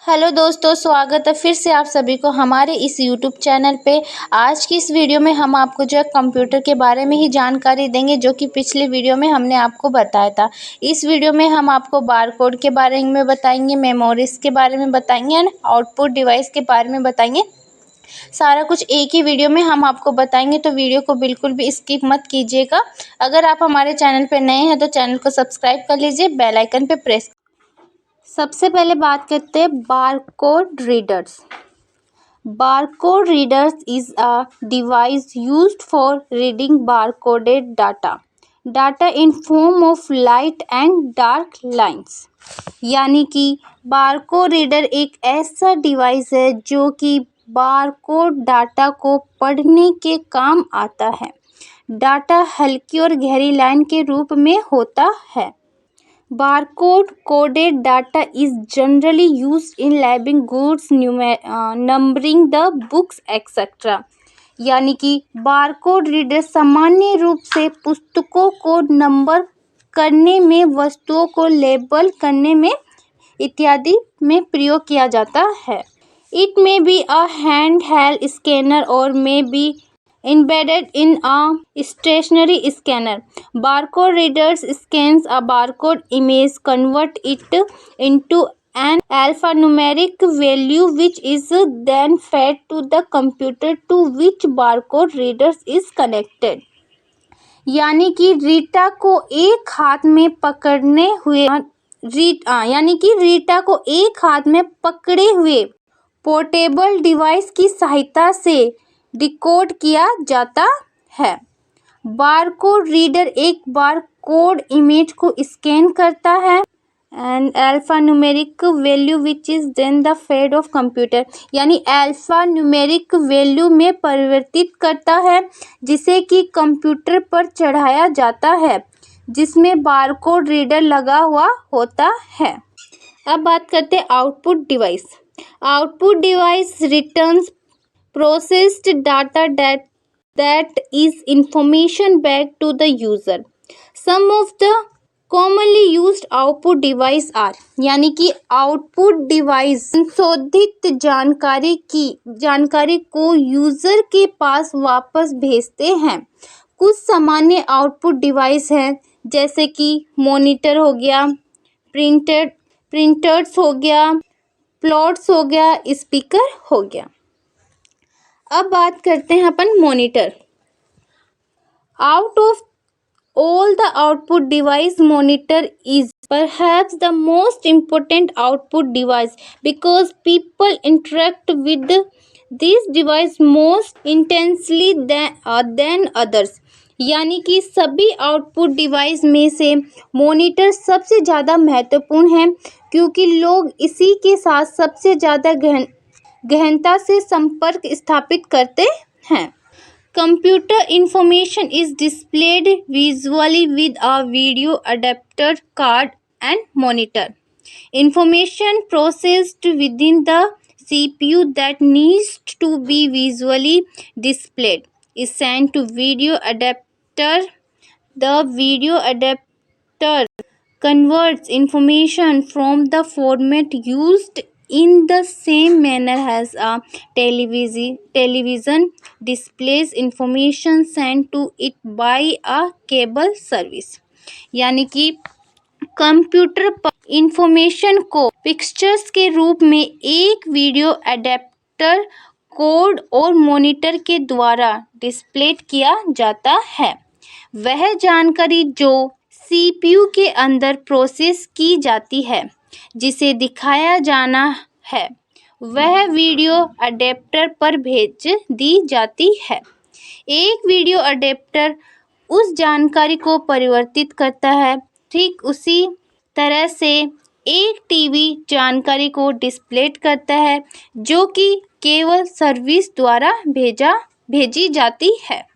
Hello दोस्तों, स्वागत है फिर से आप सभी को हमारे इस यूट्यूब चैनल पे। आज की इस वीडियो में हम आपको जो है कंप्यूटर के बारे में ही जानकारी देंगे, जो कि पिछले वीडियो में हमने आपको बताया था। इस वीडियो में हम आपको बारकोड के बारे में बताएंगे, मेमोरीज के बारे में बताएंगे एंड आउटपुट डिवाइस के बारे में बताएंगे। सारा कुछ एक ही वीडियो में हम आपको बताएंगे, तो वीडियो को बिल्कुल भी स्किप मत कीजिएगा। अगर आप हमारे चैनल पर नए हैं तो चैनल को सब्सक्राइब कर लीजिए, बेल आइकन पे प्रेस। सबसे पहले बात करते हैं barcode readers. Barcode readers is a device used for reading barcoded data in form of light and dark lines. यानी कि बारकोड रीडर एक ऐसा डिवाइस है जो कि बारकोड डाटा को पढ़ने के काम आता है। डाटा हल्की और गहरी लाइन के रूप में होता है। Barcode coded data is generally used in labeling goods, numbering the books, etc. यानी कि बारकोड रीडर सामान्य रूप से पुस्तकों को नंबर करने में, वस्तुओं को लेबल करने में इत्यादि में प्रयोग किया जाता है। It may be a handheld scanner or may be embedded in a stationary scanner. Barcode readers scans a barcode image, convert it into an alphanumeric value which is then fed to the computer to which barcode readers is connected. यानी कि रीटा को एक हाथ में पकड़ने हुए portable device की सहायता से डिकोड किया जाता है। बारकोड रीडर एक बारकोड इमेज को स्कैन करता है and alpha numeric value which is then the fed of computer, यानी अल्फा न्यूमेरिक वैल्यू में परिवर्तित करता है, जिसे कि कंप्यूटर पर चढ़ाया जाता है, जिसमें बारकोड रीडर लगा हुआ होता है। अब बात करते हैं output device. Output device returns processed data that is information back to the user. Some of the commonly used output device are, यानी कि आउटपुट डिवाइस संशोधित जानकारी को यूजर के पास वापस भेजते हैं। कुछ सामान्य आउटपुट डिवाइस हैं, जैसे कि मॉनिटर हो गया, प्रिंटर्स हो गया, प्लॉट्स हो गया, स्पीकर हो गया। अब बात करते हैं अपन monitor. Out of all the output device, monitor is perhaps the most important output device because people interact with this device most intensely than others. यानी कि सभी आउटपुट डिवाइस में से मॉनिटर सबसे ज़्यादा महत्वपूर्ण है, क्योंकि लोग इसी के साथ सबसे ज़्यादा गहनता से संपर्क स्थापित करते हैं। Computer information is displayed visually with a video adapter card and monitor. Information processed with in the CPU that needs to be visually displayed is sent to video adapter. The video adapter converts information from the format used in the same manner as a television displays information sent to it by a cable service। यानी कि computer पर information को pictures के रूप में एक video adapter, code और monitor के द्वारा डिस्प्ले किया जाता है। वह जानकारी जो CPU के अंदर प्रोसेस की जाती है, जिसे दिखाया जाना है, वह वीडियो अडेप्टर पर भेज दी जाती है। एक वीडियो अडेप्टर उस जानकारी को परिवर्तित करता है। ठीक उसी तरह से एक टीवी जानकारी को डिस्प्ले करता है, जो कि केवल सर्विस द्वारा भेजी जाती है।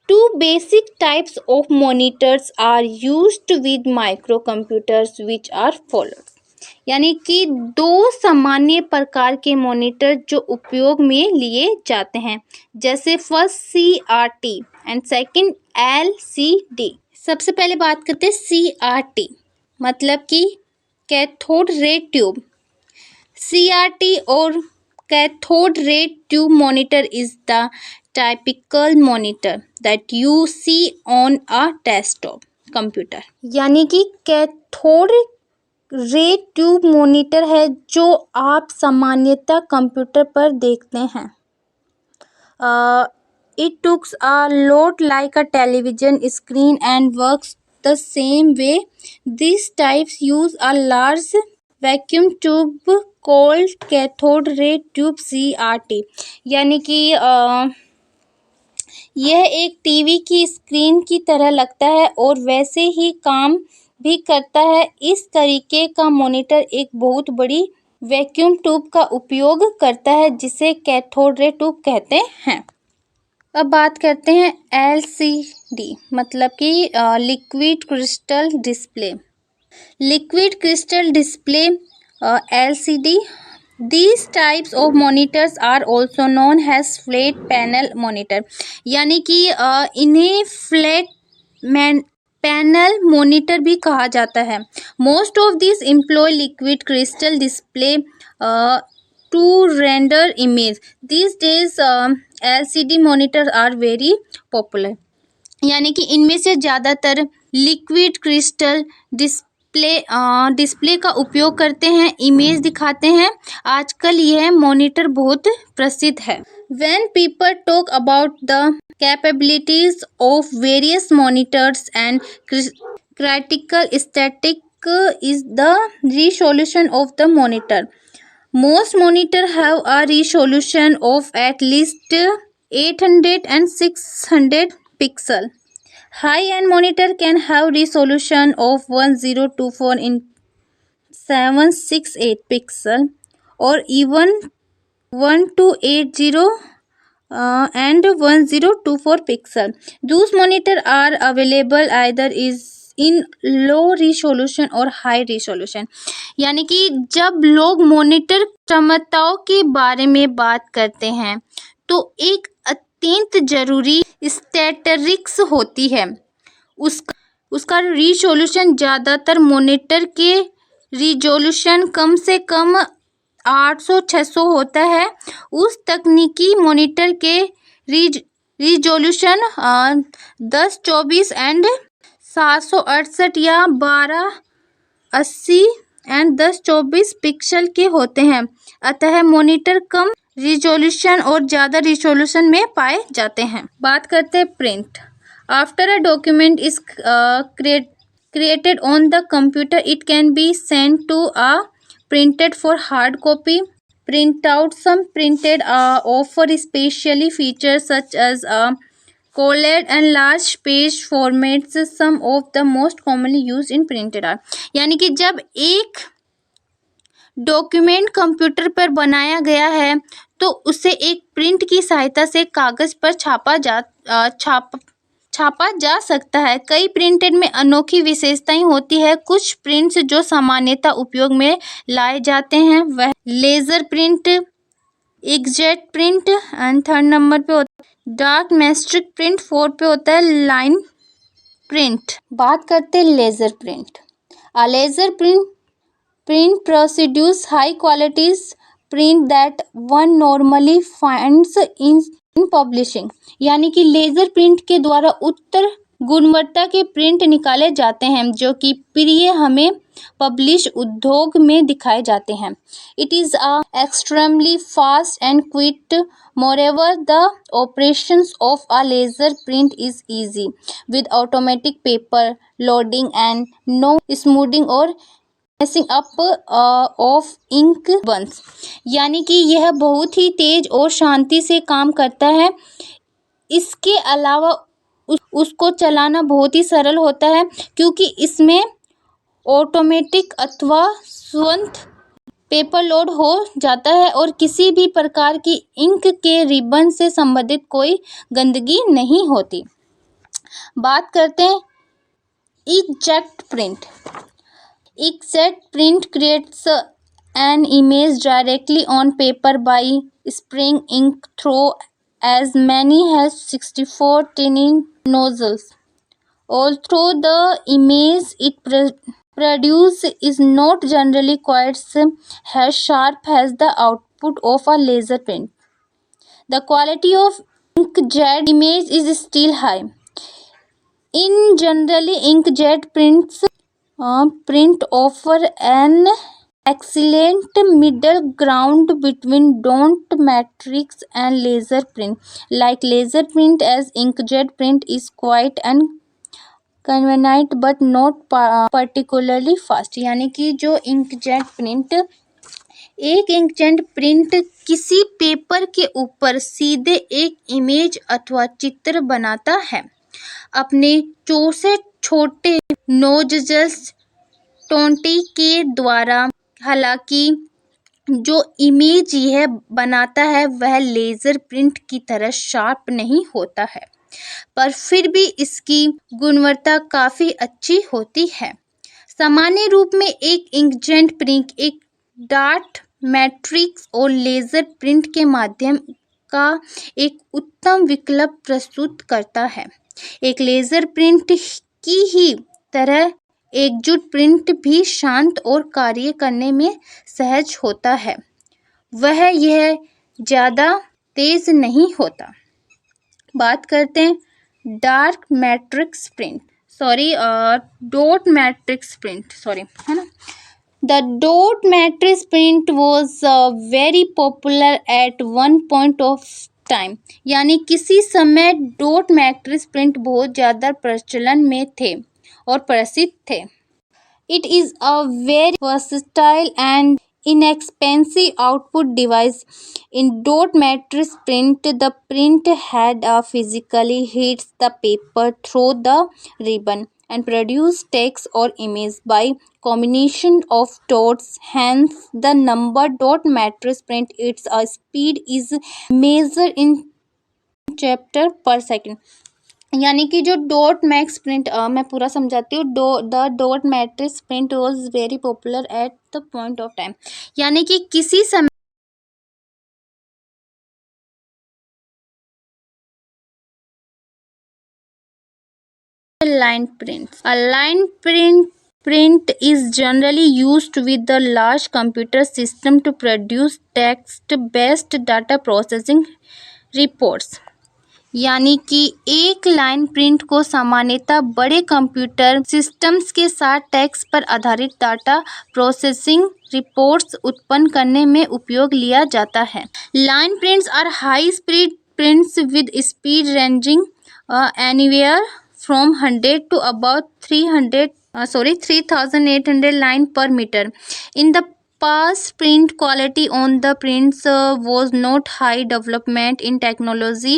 Two basic types of monitors are used with microcomputers which are followed। यानी कि दो सामान्य प्रकार के मॉनिटर जो उपयोग में लिए जाते हैं, जैसे first CRT and second LCD। सबसे पहले बात करते हैं CRT, मतलब कि cathode ray tube. CRT or cathode ray tube monitor is the typical monitor that you see on a desktop computer. यानी कि कैथोड रे ट्यूब मॉनिटर है जो आप सामान्यतः कंप्यूटर पर देखते हैं. It looks a lot like a television screen and works the same way. These types use a large vacuum tube called cathode ray tube CRT. यानी कि यह एक टीवी की स्क्रीन की तरह लगता है और वैसे ही काम भी करता है. इस तरीके का मॉनिटर एक बहुत बड़ी वैक्यूम ट्यूब का उपयोग करता है जिसे कैथोड रे ट्यूब कहते हैं. अब बात करते हैं LCD मतलब कि liquid crystal display. Liquid crystal display LCD. These types of monitors are also known as flat panel monitor. यानी कि इन्हें फ्लैट पैनल मॉनिटर भी कहा जाता है. Most of these employ liquid crystal display to render image. These days LCD monitors are very popular. यानी कि इनमें से ज़्यादातर लिक्विड क्रिस्टल डिस्प्ले का उपयोग करते हैं, इमेज दिखाते हैं. आजकल यह मॉनिटर बहुत प्रसिद्ध है. When people talk about the capabilities of various monitors and critical static is the resolution of the monitor. Most monitors have a resolution of at least 800 and 600 pixels. High-end monitor can have resolution of 1024 in 768 pixel or even 1280 and 1024 pixel. Those monitors are available either is in low resolution or high resolution. यानी कि जब लोग monitor क्षमताओं के बारे में बात करते हैं तो एक अत्यंत जरूरी स्टैटिस्टिक्स होती है उसका रिजोल्यूशन. ज़्यादातर मॉनिटर के रिजोल्यूशन कम से कम 800-600 होता है. उस तकनीकी मॉनिटर के रिजोल्यूशन 1024 एंड 768 या 1280 एंड 1024 पिक्सल के होते हैं. अतः मॉनिटर कम रिजोल्यूशन और ज़्यादा रिजोल्यूशन में पाए जाते हैं. बात करते हैं print. After a document is created on the computer, it can be sent to a printed for hard copy. Printout. Some printed offer specially features such as collage and large page formats. Some of the most commonly used in printed are. यानी कि जब एक document computer पर बनाया गया है तो उसे एक प्रिंट की सहायता से कागज पर छापा जा सकता है. कई प्रिंटेड में अनोखी विशेषताएं होती है. कुछ प्रिंट्स जो सामान्यतः उपयोग में लाए जाते हैं वह laser print, inkjet print and 3rd number पे होता है डार्क मैट्रिक्स प्रिंट. 4 पे होता है लाइन प्रिंट. बात करते हैं laser print. A laser print produces high quality print that one normally finds in publishing. यानी कि लेजर प्रिंट के द्वारा उत्तर गुणवत्ता के प्रिंट निकाले जाते हैं जो कि प्रिय हमें पब्लिश उद्योग में दिखाए जाते हैं. It is extremely fast and quick. Moreover, the operations of a laser print is easy with automatic paper loading and no smoothing or messing up of ink buns. यानी कि यह बहुत ही तेज और शांति से काम करता है. इसके अलावा उसको चलाना बहुत ही सरल होता है क्योंकि इसमें ऑटोमेटिक अथवा स्वतः पेपर लोड हो जाता है और किसी भी प्रकार की इंक के रिबन से संबंधित कोई गंदगी नहीं होती. बात करते हैं इग्जेट print. Inkjet print creates an image directly on paper by spraying ink through as many as 64 tiny nozzles. All through the image, it produce is not generally quite as sharp as the output of a laser print. The quality of inkjet image is still high. In generally, inkjet print offer an excellent middle ground between dot matrix and laser print. Like laser print, as inkjet print is quite convenient but not particularly fast. यानी कि जो inkjet print, एक inkjet print किसी paper के ऊपर सीधे एक image अथवा चित्र बनाता है अपने से छोटे नोजल्स टोंटी के द्वारा। हालांकि जो इमेज यह बनाता है वह लेजर प्रिंट की तरह शार्प नहीं होता है, पर फिर भी इसकी गुणवत्ता काफ़ी अच्छी होती है। सामान्य रूप में एक इंकजेट प्रिंट एक डॉट मैट्रिक्स और लेजर प्रिंट के माध्यम का एक उत्तम विकल्प प्रस्तुत करता है। एक लेजर प्रिंट की ही तरह एकजुट प्रिंट भी शांत और कार्य करने में सहज होता है। वह यह ज़्यादा तेज नहीं होता। बात करते हैं dark matrix print, dot matrix print, है ना। The dot matrix print was very popular at one point of time. यानी किसी समय डॉट मैट्रिक्स प्रिंट बहुत ज़्यादा प्रचलन में थे और प्रसिद्ध थे। It is a very versatile and inexpensive output device. In dot matrix print, the print head physically hits the paper through the ribbon and produce text or image by combination of dots. Hence, the number dot matrix print its speed is measured in chapter per second. यानी कि जो dot max print, मैं पूरा समझाती हूँ। The dot matrix print was very popular at the point of time, यानी कि किसी समय line prints. A line print is generally used with the large computer system to produce text-based data processing reports. यानी कि एक line print को सामान्यतः बड़े कंप्यूटर सिस्टम्स के साथ टेक्स्ट पर आधारित डाटा प्रोसेसिंग रिपोर्ट्स उत्पन्न करने में उपयोग लिया जाता है। Line prints are high speed prints with speed ranging anywhere from 100 to about 3800 line per meter. In the past, print quality on the prints was not high. Development in technology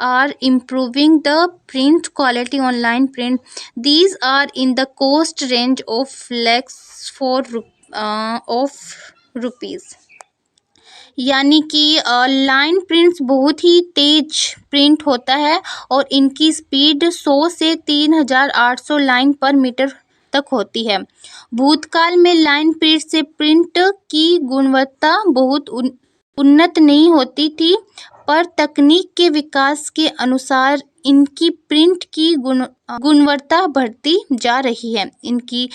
are improving the print quality on line print. These are in the cost range of lakhs of rupees. यानी कि line prints बहुत ही तेज print होता है और इनकी speed 100 से 3800 line पर metre तक होती है। भूतकाल में लाइन प्रिंट से प्रिंट की गुणवत्ता बहुत उन्नत नहीं होती थी, पर तकनीक के विकास के अनुसार इनकी प्रिंट की गुणवत्ता बढ़ती जा रही है। इनकी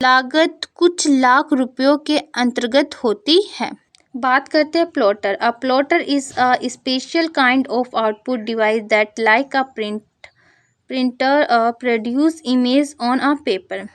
लागत कुछ लाख रुपयों के अंतर्गत होती है। बात करते हैं plotter. A plotter is a special kind of output device that like a printer produce image on a paper.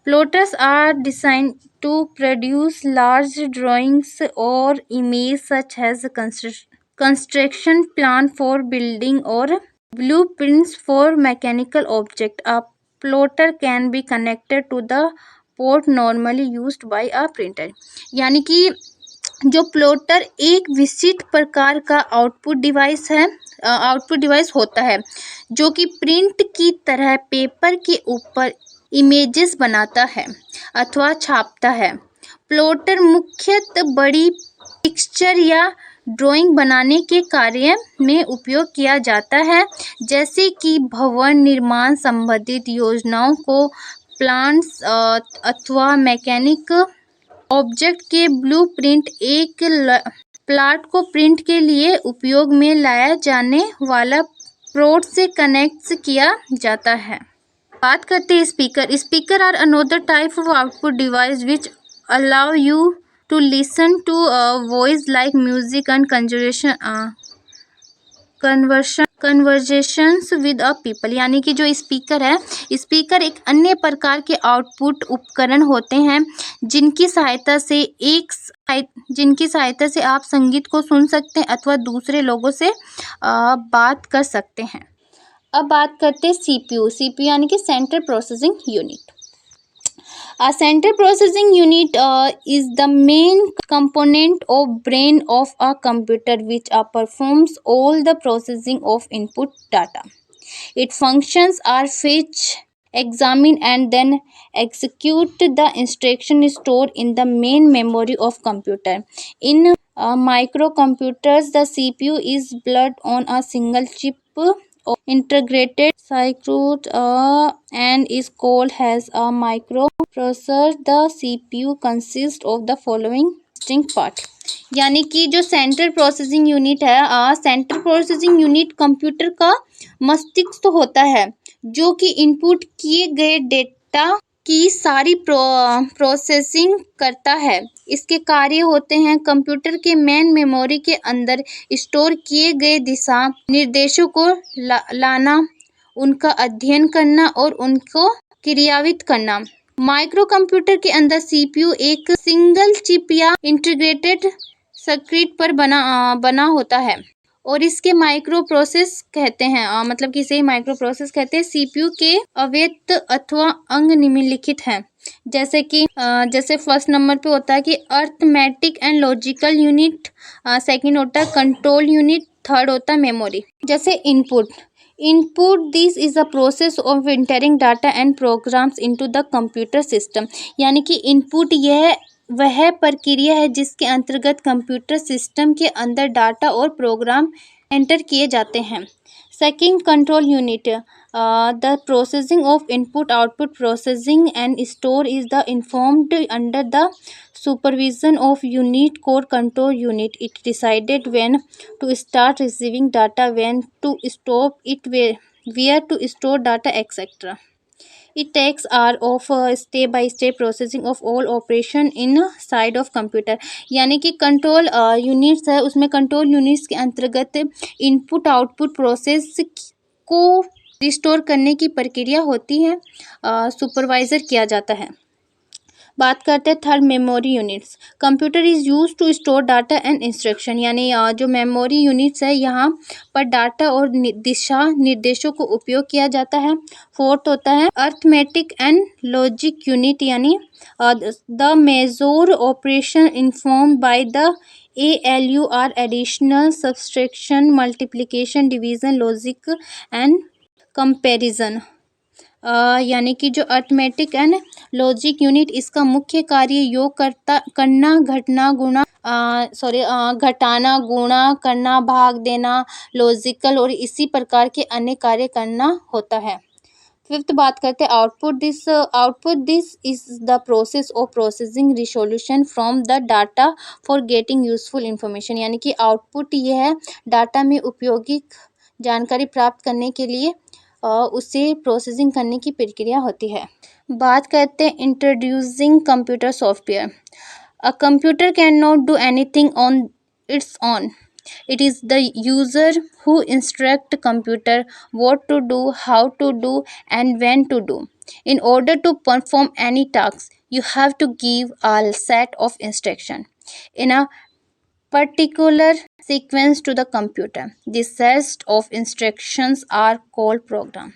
Plotters are designed to produce large drawings और image such as construction plan for building और blueprints for mechanical object. A plotter can be connected to the port normally used by a printer. यानी कि जो plotter एक विशिष्ट प्रकार का output device होता है जो कि प्रिंट की तरह पेपर के ऊपर इमेजेस बनाता है अथवा छापता है। प्लॉटर मुख्यतः बड़ी पिक्चर या ड्राइंग बनाने के कार्य में उपयोग किया जाता है, जैसे कि भवन निर्माण संबंधित योजनाओं को प्लान्स अथवा मैकेनिक ऑब्जेक्ट के ब्लूप्रिंट। एक प्लॉट को प्रिंट के लिए उपयोग में लाया जाने वाला प्लॉट से कनेक्ट किया जाता है। बात करते हैं speaker. Speaker are another type of output device which allow you to listen to voice like music and conversations with a people. यानी कि जो स्पीकर है, स्पीकर एक अन्य प्रकार के आउटपुट उपकरण होते हैं जिनकी सहायता से आप संगीत को सुन सकते हैं अथवा दूसरे लोगों से बात कर सकते हैं। अब बात करते हैं सीपीयू। सीपीयू यानी कि central processing unit. A central processing unit is the main component of brain of a computer which performs all the processing of input data. Its functions are fetch, examine, and then execute the instruction stored in the main memory of computer. In microcomputers, the CPU is built on a single chip of integrated circuit and is called as a microprocessor. The CPU consists of the following distinct part. यानी कि जो central processing unit है, central processing unit computer का मस्तिष्क होता है जो कि इनपुट किए गए डेटा की सारी प्रोसेसिंग करता है। इसके कार्य होते हैं कंप्यूटर के मेन मेमोरी के अंदर स्टोर किए गए दिशा निर्देशों को लाना, उनका अध्ययन करना और उनको क्रियान्वित करना। माइक्रो कंप्यूटर के अंदर सीपीयू एक सिंगल चिप या इंटीग्रेटेड सर्किट पर बना होता है और इसके माइक्रो प्रोसेस कहते हैं, मतलब कि इसे माइक्रो प्रोसेस कहते हैं। सीपीयू के अवयव अथवा अंग निम्नलिखित हैं, जैसे फर्स्ट नंबर पे होता है कि arithmetic and logical unit, second होता है कंट्रोल यूनिट, थर्ड होता है मेमोरी। जैसे input this is a process of entering data and programs into the computer system. यानी कि इनपुट यह वह प्रक्रिया है जिसके अंतर्गत कंप्यूटर सिस्टम के अंदर डाटा और प्रोग्राम एंटर किए जाते हैं। Second control unit, the processing of input output processing and store is the informed under the supervision of unit core control unit. It decided when to start receiving data, when to stop it, where to store data, etc. It takes care of step by step processing of all operation inside of computer। यानी कि control units है, उसमें control units के अंतर्गत input output process को restore करने की प्रक्रिया होती है, सुपरवाइजर किया जाता है। बात करते हैं third memory units. Computer is use to store data and instruction. यानी जो मेमोरी यूनिट्स है यहाँ पर डाटा और दिशा निर्देशों को उपयोग किया जाता है। फोर्थ होता है अर्थमेटिक एंड लॉजिक यूनिट, यानी the major operation informed by the ALU are additional, subtraction, multiplication, division, logic and comparison. यानी कि जो अर्थमेटिक एंड लॉजिक यूनिट, इसका मुख्य कार्य योग करना, घटाना, गुणा करना, भाग देना, लॉजिकल और इसी प्रकार के अन्य कार्य करना होता है। फिफ्थ बात करते हैं output this is the process of processing resolution from the data for getting useful information. यानी कि आउटपुट यह है डाटा में उपयोगी जानकारी प्राप्त करने के लिए उसे प्रोसेसिंग करने की प्रक्रिया होती है। बात करते हैं introducing computer software. A computer can not do anything on its own. It is the user who instruct computer what to do, how to do and when to do. In order to perform any task you have to give a set of instruction in a particular sequence to the computer. This set of instructions are called program.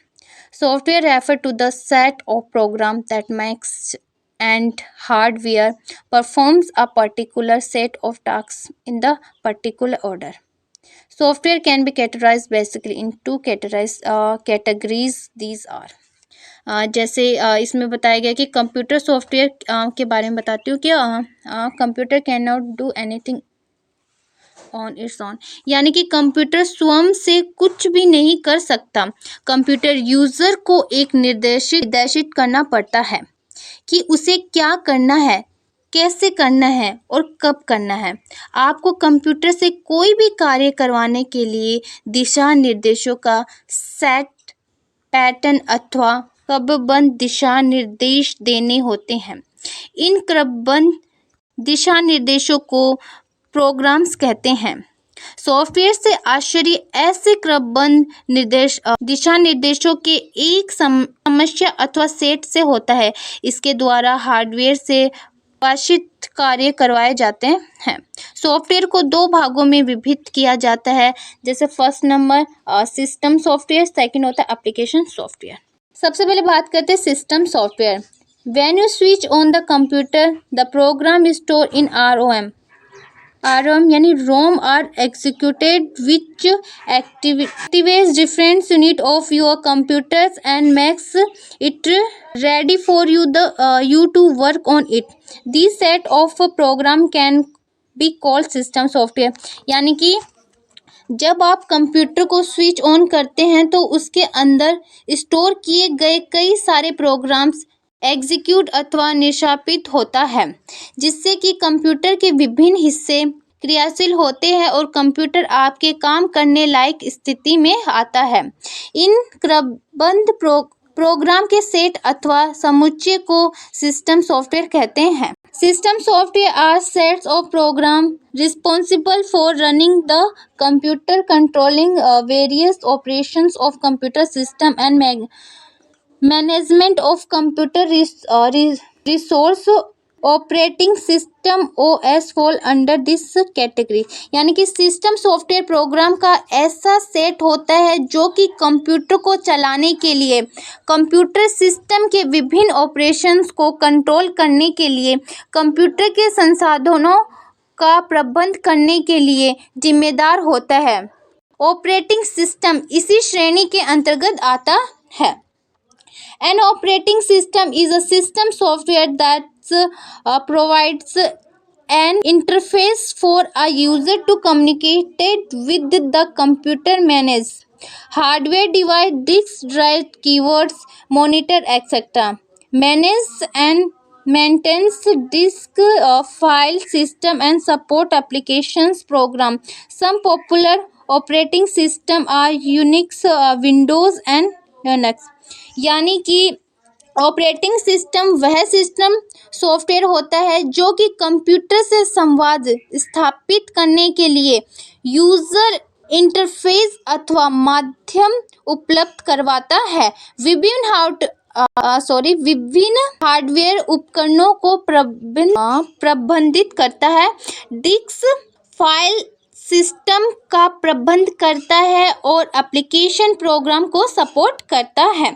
Software refer to the set of program that makes and hardware performs a particular set of tasks in the particular order. Software can be categorized basically in two categories. These are जैसे इसमें बताया गया कि computer software के बारे में बताती हूँ कि computer can not do anything on its own. यानी कि कंप्यूटर स्वयं से कुछ भी नहीं कर सकता। कंप्यूटर यूजर को एक निर्देशित करना पड़ता है कि उसे क्या करना है, कैसे करना है और कब करना है। आपको कंप्यूटर से कोई भी कार्य करवाने के लिए दिशा निर्देशों का सेट, पैटर्न अथवा क्रमबद्ध दिशा निर्देश देने होते हैं। इन क्रमबद्ध दिशा निर्देशों को प्रोग्राम्स कहते हैं। सॉफ्टवेयर से आश्चर्य ऐसे क्रमबद्ध दिशा निर्देशों के एक समस्या अथवा सेट से होता है। इसके द्वारा हार्डवेयर से परिभाषित कार्य करवाए जाते हैं। सॉफ्टवेयर को दो भागों में विभाजित किया जाता है। जैसे first number system software, second होता है एप्लीकेशन सॉफ्टवेयर। सबसे पहले बात करते हैं system software. When you switch on the computer the program is store in ROM यानी ROM are executed which activates different unit of your computers and makes it ready for you to work on it. This set of program can be called system software। यानी कि जब आप computer को switch on करते हैं तो उसके अंदर स्टोर किए गए कई सारे प्रोग्राम्स एग्जीक्यूट अथवा निष्पादित होता है, जिससे कि कंप्यूटर के विभिन्न हिस्से क्रियाशील होते हैं और कंप्यूटर आपके काम करने लायक स्थिति में आता है। इन क्रमबद्ध प्रोग्राम के सेट अथवा समुच्चय को सिस्टम सॉफ्टवेयर कहते हैं। System software are sets of program responsible for running the computer, controlling various operations of computer system and management of computer resource. Operating system OS fall under this category. यानी कि system software program का ऐसा set होता है जो कि computer को चलाने के लिए, कंप्यूटर सिस्टम के विभिन्न ऑपरेशंस को कंट्रोल करने के लिए, कंप्यूटर के संसाधनों का प्रबंधन करने के लिए जिम्मेदार होता है। ऑपरेटिंग सिस्टम इसी श्रेणी के अंतर्गत आता है। An operating system is a system software that provides an interface for a user to communicate with the computer, manage hardware device, disk drive, keyboards, monitor, etc. Manage and maintains disk file system and support applications program. Some popular operating system are Unix, Windows and Linux। यानी कि operating system वह system software होता है जो कि computer से संवाद स्थापित करने के लिए यूजर इंटरफेस अथवा माध्यम उपलब्ध करवाता है। विभिन्न हार्डवेयर उपकरणों को प्रबंधित करता है। डिस्क फाइल सिस्टम का प्रबंध करता है और एप्लीकेशन प्रोग्राम को सपोर्ट करता है।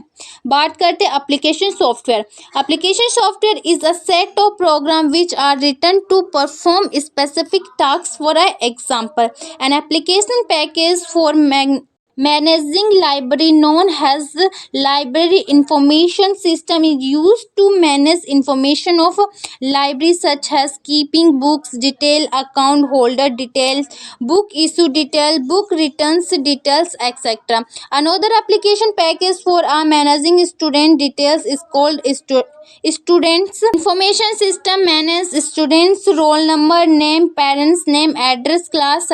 बात करते हैं application software. Application software is a set of program which are written to perform specific task. For example, an application package for managing library known as library information system is used to manage information of library such as keeping books detail, account holder details, book issue detail, book returns details, etc. Another application package for managing student details is called students information system. Manage students roll number, name, parents name, address, class,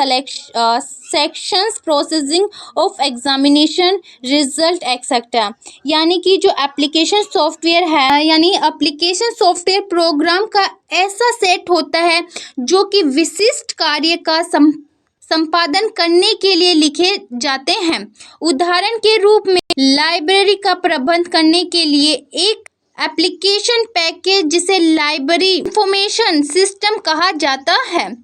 sections, processing of examination result etcetera. यानी कि जो application software है, यानी application software program का ऐसा set होता है जो कि विशिष्ट कार्य का संपादन करने के लिए लिखे जाते हैं। उदाहरण के रूप में लाइब्रेरी का प्रबंध करने के लिए एक एप्लीकेशन पैकेज जिसे लाइब्रेरी इंफॉर्मेशन सिस्टम कहा जाता है।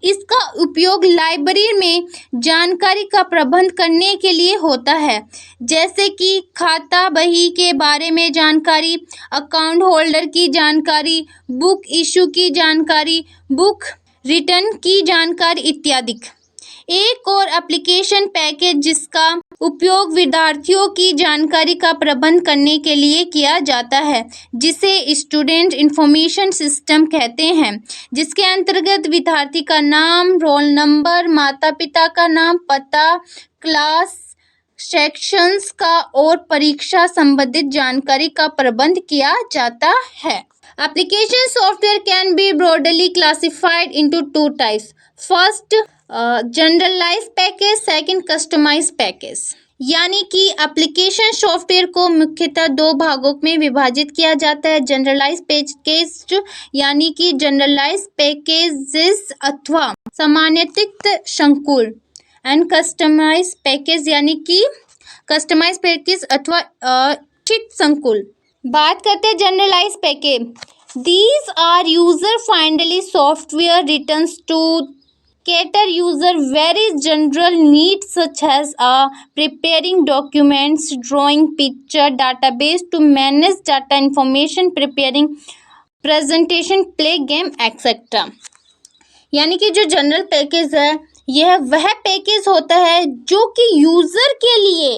इसका उपयोग लाइब्रेरी में जानकारी का प्रबंध करने के लिए होता है, जैसे कि खाता बही के बारे में जानकारी, अकाउंट होल्डर की जानकारी, बुक इशू की जानकारी, बुक रिटर्न की जानकारी इत्यादि। एक और एप्लीकेशन पैकेज जिसका उपयोग विद्यार्थियों की जानकारी का प्रबंध करने के लिए किया जाता है, जिसे स्टूडेंट इंफॉर्मेशन सिस्टम कहते हैं, जिसके अंतर्गत विद्यार्थी का नाम, रोल नंबर, माता पिता का नाम, पता, क्लास, सेक्शंस का और परीक्षा संबंधित जानकारी का प्रबंध किया जाता है। Application software can be broadly classified into two types. First, generalised package, second customised package. यानी कि एप्लीकेशन सॉफ्टवेयर को मुख्यतः दो भागों में विभाजित किया जाता है, जनरलाइज पैकेज यानी कि जनरलाइज पैकेजेस अथवा सामान्यीकृत संकुल एंड कस्टमाइज पैकेज यानी कि कस्टमाइज पैकेज अथवा इच्छित संकुल। बात करते हैं generalise package. These are user friendly software written to cater user very general needs such as preparing documents, drawing picture, database to manage data information, preparing presentation, play game etc. यानी कि जो general package है यह वह package होता है जो कि यूजर के लिए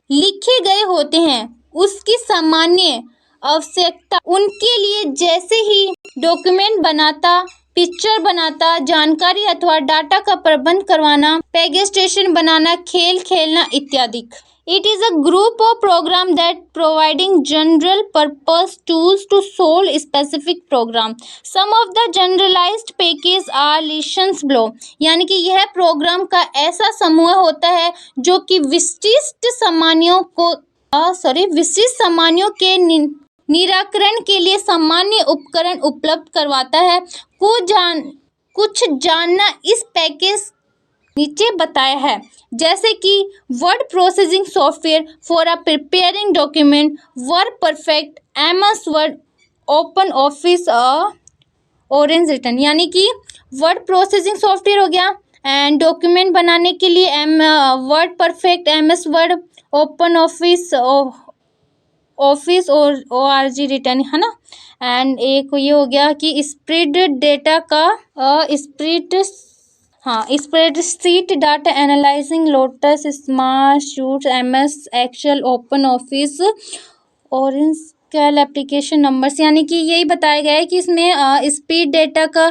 लिखे गए होते हैं, उसकी सामान्य आवश्यकता उनके लिए जैसे ही डॉक्यूमेंट बनाता, पिक्चर बनाता, जानकारी अथवा डाटा का प्रबंध करवाना, प्रेजेंटेशन बनाना, खेल खेलना इत्यादि। It is a group of program that providing general purpose tools to solve specific program. Some of the generalized package are listed below. यानी कि यह प्रोग्राम का ऐसा समूह होता है जो कि विशिष्ट सामान्यों के निराकरण के लिए सामान्य उपकरण उपलब्ध करवाता है। कुछ जानना इस पैकेज नीचे बताया है, जैसे कि word processing software for preparing document, word Perfect, MS Word, Open Office, orange return. यानी कि वर्ड प्रोसेसिंग सॉफ्टवेयर हो गया एंड डॉक्यूमेंट बनाने के लिए Word Perfect, MS Word, Open Office और ORG रिटर्न है ना। एंड एक ये हो गया कि spreadsheet data analysing, Lotus, smart suit, MS Excel, Open Office, orange scale application Numbers. यानी कि यही बताया गया है कि इसमें स्पीड डेटा का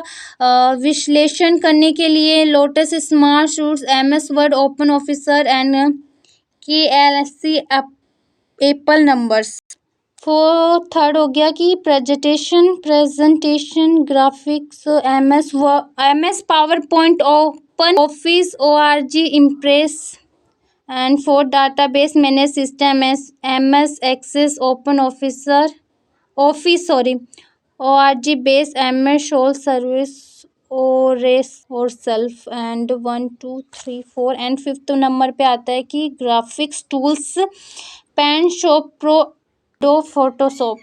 विश्लेषण करने के लिए Lotus, smart suit, MS Word, open officer and KLC Apple Numbers. Third हो गया कि presentation graphics, MS PowerPoint, Open Office, ORG Impress and four database manage system, MS Access, Open Office ORG Base, MS SQL service और self and 1 2 3 4 and 5th number पे आता है कि graphics tools, Paint Shop Pro, Photoshop.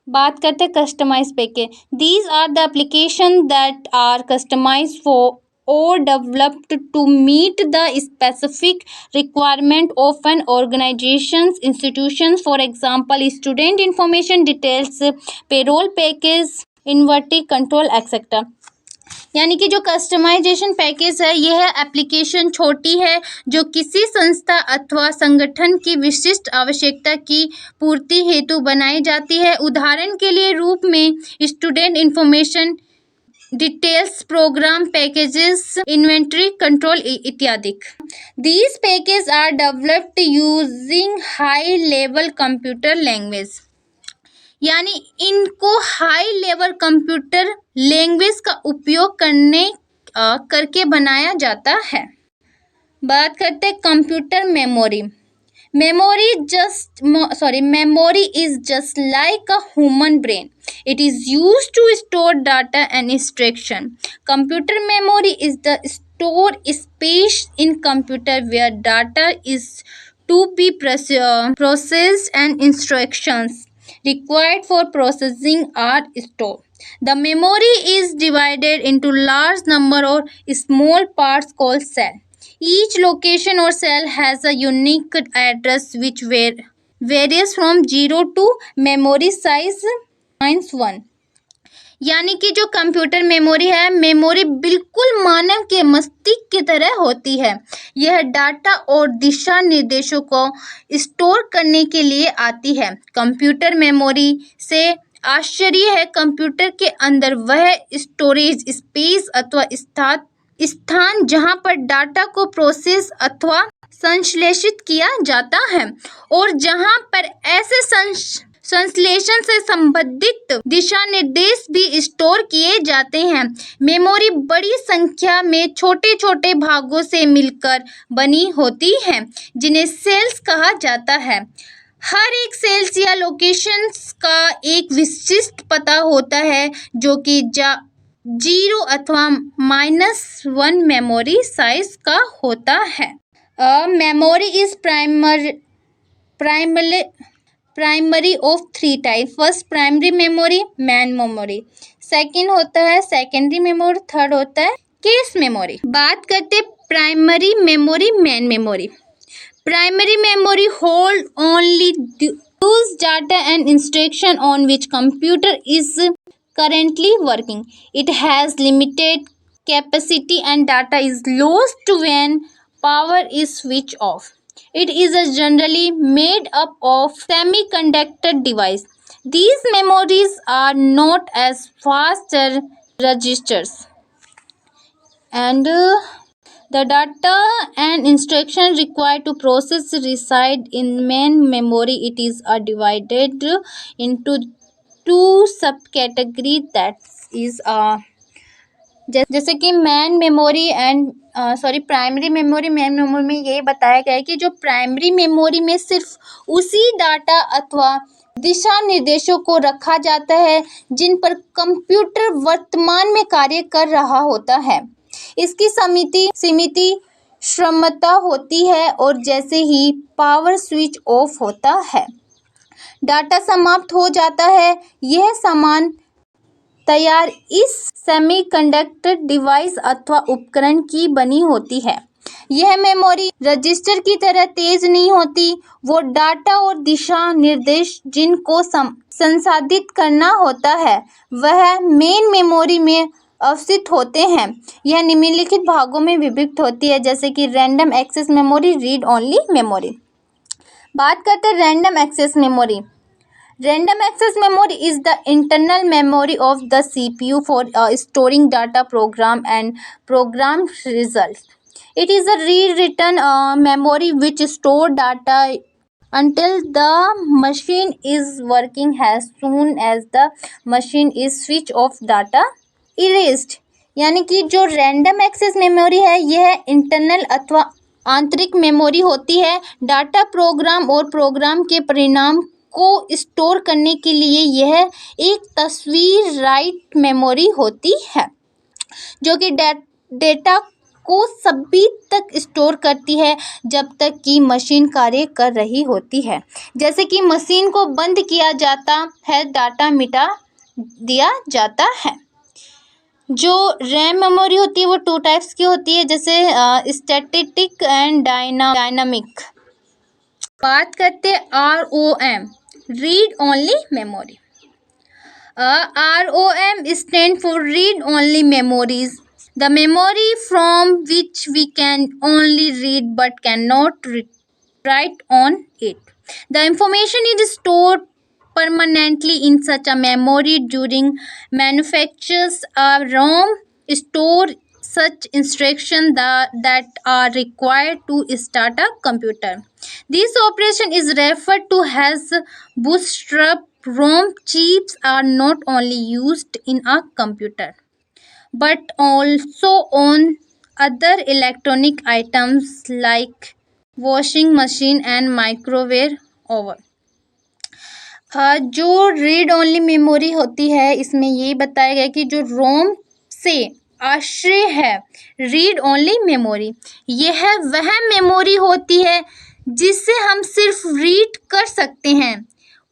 बात करते हैं customise package. These are the application that are customise for or developed to meet the specific requirement of an organization's institutions. For example, student information details, payroll package, inventory control etc. यानी कि जो customization package है यह application छोटी है जो किसी संस्था अथवा संगठन की विशिष्ट आवश्यकता की पूर्ति हेतु बनाई जाती है। उदाहरण के लिए रूप में student information details, program packages, inventory control इत्यादि। These package are developed using high level computer language. यानी इनको हाई लेवल कंप्यूटर लैंग्वेज का उपयोग करके बनाया जाता है। बात करते हैं computer memory. Memory is just like a human brain. It is used to store data and instruction. Computer memory is the stored space in computer where data is to be processed and instructions required for processing are stored. The memory is divided into large number of small parts called cell. Each location or cell has a unique address which varies from 0 to memory size -1. यानी कि जो computer memory है, memory बिल्कुल मानव के मस्तिष्क की तरह होती है। यह डाटा और दिशा निर्देशों को स्टोर करने के लिए आती है। कंप्यूटर मेमोरी से आश्चर्य है, कंप्यूटर के अंदर वह स्टोरेज स्पेस अथवा स्थान जहां पर डाटा को प्रोसेस अथवा संश्लेषित किया जाता है और जहां पर ऐसे संश्लेषण से संबंधित दिशा निर्देश भी स्टोर किए जाते हैं। मेमोरी बड़ी संख्या में छोटे छोटे भागों से मिलकर बनी होती है जिन्हें सेल्स कहा जाता है। हर एक सेल्स या लोकेशंस का एक विशिष्ट पता होता है जो कि 0 अथवा -1 मेमोरी साइज का होता है। Memory is primary of 3 type. First primary memory, man memory. Second होता है सेकेंडरी मेमोरी। थर्ड होता है केस मेमोरी। बात करते primary memory, man memory. Primary memory hold only those data and instruction on which computer is currently working. It has limited capacity and data is lost when power is switched off. It is generally made up of semiconductor device. These memories are not as fast as registers and the data and instruction required to process reside in main memory. It is divided into 2 subcategories, that is जैसे कि man memory and primary memory. Man memory में ये बताया गया है कि जो primary memory में सिर्फ उसी डाटा अथवा दिशा निर्देशों को रखा जाता है जिन पर कंप्यूटर वर्तमान में कार्य कर रहा होता है। इसकी सीमित क्षमता होती है और जैसे ही पावर स्विच ऑफ होता है डाटा समाप्त हो जाता है। यह सामान तैयार इस सेमीकंडक्टर डिवाइस अथवा उपकरण की बनी होती है। यह मेमोरी रजिस्टर की तरह तेज नहीं होती। वो डाटा और दिशा निर्देश जिनको संसाधित करना होता है वह मेन मेमोरी में अवस्थित होते हैं। यह निम्नलिखित भागों में विभक्त होती है जैसे कि random access memory, read only memory. बात करते हैं random access memory. Random access memory is the internal memory of the CPU for storing data, program and program results. It is a rewritten memory which store data until the machine is working. As soon as the machine is switch off, data erased. यानी कि जो random access memory है यह internal अथवा आंतरिक memory होती है। Data, programme और प्रोग्राम के परिणाम को स्टोर करने के लिए यह एक तस्वीर राइट मेमोरी होती है जो कि डेटा को सभी तक स्टोर करती है जब तक कि मशीन कार्य कर रही होती है। जैसे कि मशीन को बंद किया जाता है, डाटा मिटा दिया जाता है। जो रैम मेमोरी होती है वो 2 टाइप्स की होती है जैसे स्टैटिक एंड डायनामिक। बात करते ROM, read only memory. ROM stand for read only memories, the memory from which we can only read but cannot write on it. The information is stored permanently in such a memory during manufactures. A ROM store such instructions that are required to start a computer. This operation is referred to as bootstrap. ROM chips are not only used in a computer but also on other electronic items like washing machine and microwave oven. जो read only memory होती है इसमें ये बताया गया कि जो रोम से आश्रय है रीड ओनली मेमोरी, यह वह मेमोरी होती है जिससे हम सिर्फ रीड कर सकते हैं,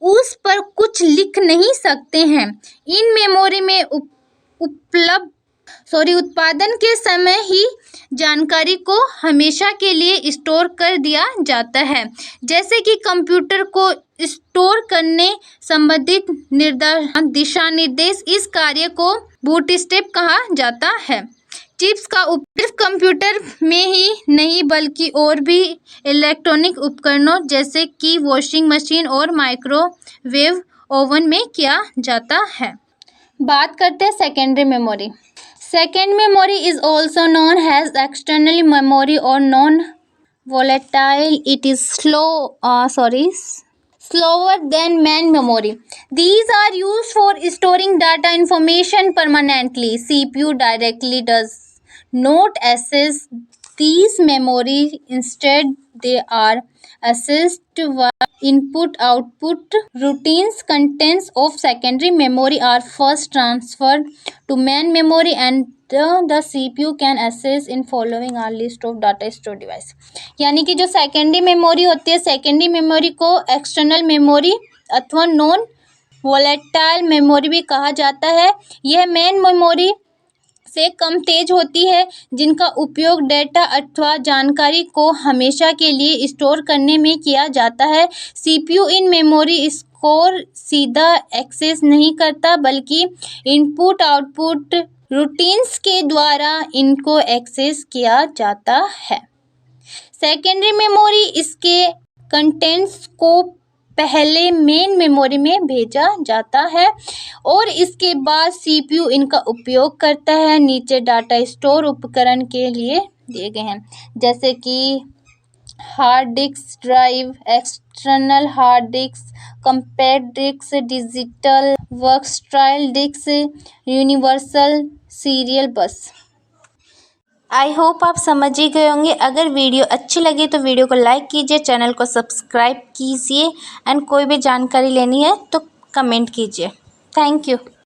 उस पर कुछ लिख नहीं सकते हैं। इन मेमोरी में उत्पादन के समय ही जानकारी को हमेशा के लिए स्टोर कर दिया जाता है। जैसे कि कंप्यूटर को स्टोर करने संबंधित दिशा निर्देश। इस कार्य को बूटस्ट्रैप कहा जाता है। चिप्स का उपयोग सिर्फ कंप्यूटर में ही नहीं बल्कि और भी इलेक्ट्रॉनिक उपकरणों जैसे कि वॉशिंग मशीन और माइक्रोवेव ओवन में किया जाता है। बात करते हैं secondary memory. Second memory is also known as external memory और non volatile. It is slower than main memory. These are used for storing data information permanently. CPU directly does not access these memory. Instead, they are accessed via input output routines. Contents of secondary memory are first transferred to main memory, and the CPU can access in following our list of data store device. यानी कि जो secondary memory होती है, secondary memory को external memory अथवा non volatile memory भी कहा जाता है। यह मेन मेमोरी से कम तेज होती है, जिनका उपयोग डेटा अथवा जानकारी को हमेशा के लिए स्टोर करने में किया जाता है। सीपीयू इन मेमोरी स्कोर सीधा एक्सेस नहीं करता, बल्कि इनपुट आउटपुट रूटीन्स के द्वारा इनको एक्सेस किया जाता है। सेकेंडरी मेमोरी इसके कंटेंट्स को पहले मेन मेमोरी में भेजा जाता है और इसके बाद सीपीयू इनका उपयोग करता है। नीचे डाटा स्टोर उपकरण के लिए दिए गए हैं, जैसे कि hard disk drive, external hard disk, compact disk, digital versatile disk, universal serial bus. I hope आप समझ ही गए होंगे। अगर वीडियो अच्छी लगी तो वीडियो को लाइक कीजिए, चैनल को सब्सक्राइब कीजिए एंड कोई भी जानकारी लेनी है तो कमेंट कीजिए। Thank you.